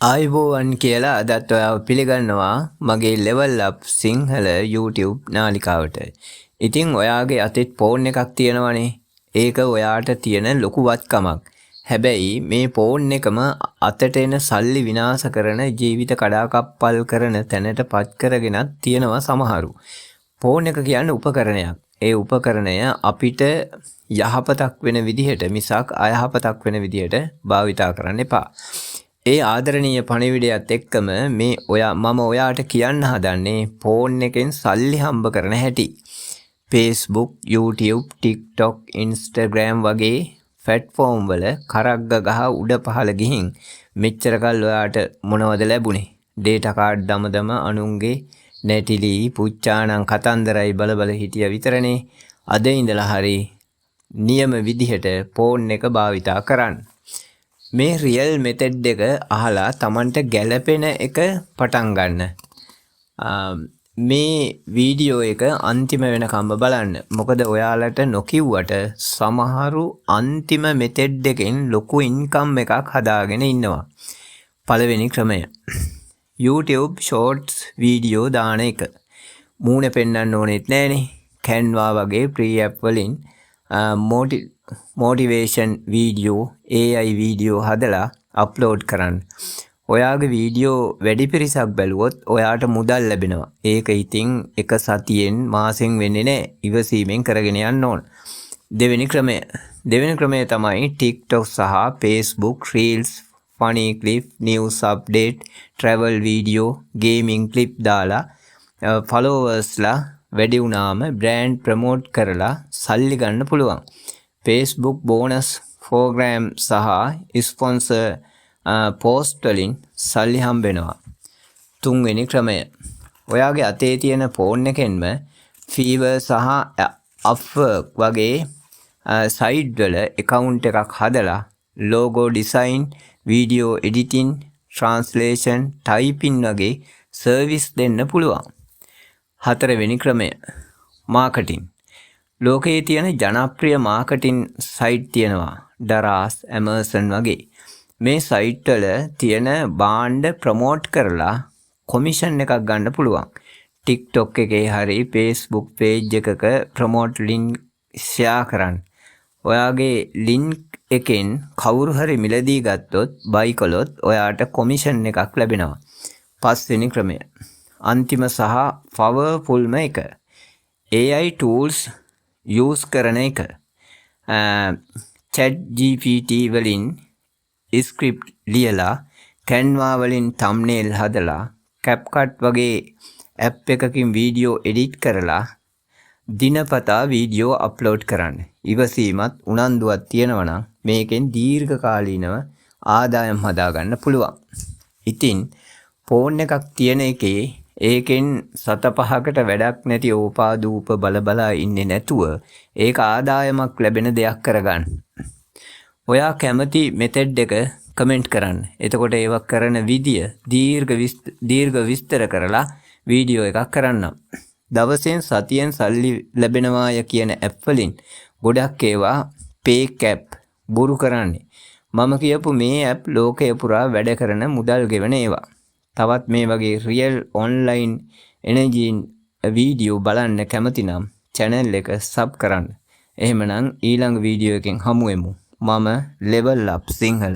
ආයුබෝවන් කියලා අදත් ඔයාව පිළිගන්නවා මගේ level up සිංහල YouTube නාලිකාවට. ඉතින් ඔයාගේ අතෙත් ෆෝන් එකක් තියෙනවනේ. ඒක ඔයාට තියෙන ලොකු වත්කමක්. හැබැයි මේ ෆෝන් එකම අතට එන සල්ලි විනාශ කරන ජීවිත කඩාකප්පල් කරන තැනට පත් කරගෙනත් තියෙනවා සමහරු. ෆෝන් එක කියන්නේ උපකරණයක්. ඒ උපකරණය අපිට යහපතක් වෙන විදිහට මිසක් අයහපතක් වෙන විදිහට භාවිතා කරන්න එපා. ඒ ආදරණීය පණිවිඩයත් එක්කම මේ මම ඔයාට කියන්න හදන්නේ ෆෝන් එකෙන් සල්ලි හම්බ කරන හැටි. Facebook, YouTube, TikTok, Instagram වගේ platform වල කරග්ග ගහ උඩ පහළ ගිහින් මෙච්චර කල් ඔයාට මොනවද ලැබුණේ? data card දමදම අනුන්ගේ නැටිලි පුච්චානම් කතන්දරයි බල හිටිය විතරනේ. අද ඉඳලා හරි නියම විදිහට ෆෝන් එක භාවිතා කරන්න. මේ රියල් මෙතඩ් එක අහලා Tamanට ගැළපෙන එක පටන් ගන්න. මේ වීඩියෝ එක අන්තිම වෙනකම්ම බලන්න. මොකද ඔයාලට නොකියුවට සමහරු අන්තිම මෙතඩ් එකෙන් ලොකු ඉන්කම් එකක් හදාගෙන ඉන්නවා. පළවෙනි ක්‍රමය. YouTube shorts වීඩියෝ දාන එක. මූණ පෙන්වන්න ඕනෙත් නෑනේ. Canva වගේ free app වලින් motivation වීඩියෝ AI වීඩියෝ හදලා අප්ලෝඩ් කරන්න. ඔයාගේ වීඩියෝ වැඩි පිරිසක් බැලුවොත් ඔයාට මුදල් ලැබෙනවා. ඒක ඉතින් එක සතියෙන් මාසෙන් වෙන්නේ නැහැ. ඉවසීමෙන් කරගෙන යන්න ඕන. දෙවෙනි ක්‍රමය තමයි TikTok සහ Facebook Reels, funny clip, news update, travel video, gaming clip දාලා followersලා වැඩි වුණාම brand promote කරලා සල්ලි ගන්න පුළුවන්. Facebook bonus program සහ sponsor post වලින් සල්ලි හම්බෙනවා. තුන්වෙනි ක්‍රමය. ඔයාගේ අතේ තියෙන ෆෝන් එකෙන්ම Fiverr සහ Upwork වගේ සයිට් වල account එකක් හදලා logo design, video editing, translation, typing වගේ service දෙන්න පුළුවන්. හතරවෙනි ක්‍රමය. marketing. ලෝකයේ තියෙන ජනප්‍රිය මාකටිං සයිට් තියෙනවා. Daraz, Amazon වගේ. මේ සයිට් වල තියෙන බාණ්ඩ ප්‍රොමෝට් කරලා කොමිෂන් එකක් ගන්න පුළුවන්. TikTok එකේ හරි Facebook page එකක ප්‍රොමෝට් ලින්ක් ෂෙයා කරන්න. ඔයාගේ ලින්ක් එකෙන් කවුරු හරි මිලදී ගත්තොත් බයි කළොත් ඔයාට කොමිෂන් එකක් ලැබෙනවා. පස්වෙනි ක්‍රමය. අන්තිම සහ පවර්ෆුල්ම එක. AI tools use කරන එක. chat GPT වලින් ස්ක්‍රිප්ට් ලියලා Canva වලින් thumbnail හදලා CapCut වගේ ඇප් එකකින් වීඩියෝ එඩිට් කරලා දිනපතා වීඩියෝ අප්ලෝඩ් කරන්න. ඉවසීමත් උනන්දුවක් තියෙනවා නම් මේකෙන් දීර්ඝකාලීනව ආදායම් හදාගන්න පුළුවන්. ඉතින් ෆෝන් එකක් තියෙන එකේ ඒකෙන් සත පහකට වැඩක් නැති ඕපාදූප බලබලා ඉන්නේ නැතුව ඒක ආදායමක් ලැබෙන දෙයක් කරගන්න. ඔයා කැමති මෙතඩ් එක කමෙන්ට් කරන්න. එතකොට ඒවක් කරන විදිය දීර්ඝ විස්තර කරලා වීඩියෝ එකක් කරන්නම්. දවසෙන් සතියෙන් සල්ලි ලැබෙනවාය කියන ඇප් වලින් ගොඩක් ඒවා ෆේක් ඇප් බොරු කරන්නේ. මම කියපු මේ ඇප් ලෝකය පුරා වැඩ කරන මුදල් ගෙවන ඒවා. තවත් මේ වගේ රියල් ඔන්ලයින් එනර්ජි වීඩියෝ බලන්න කැමති නම් channel එක sub කරන්න. එහෙමනම් ඊළඟ වීඩියෝ එකෙන් හමු වෙමු. මම level up සිංහල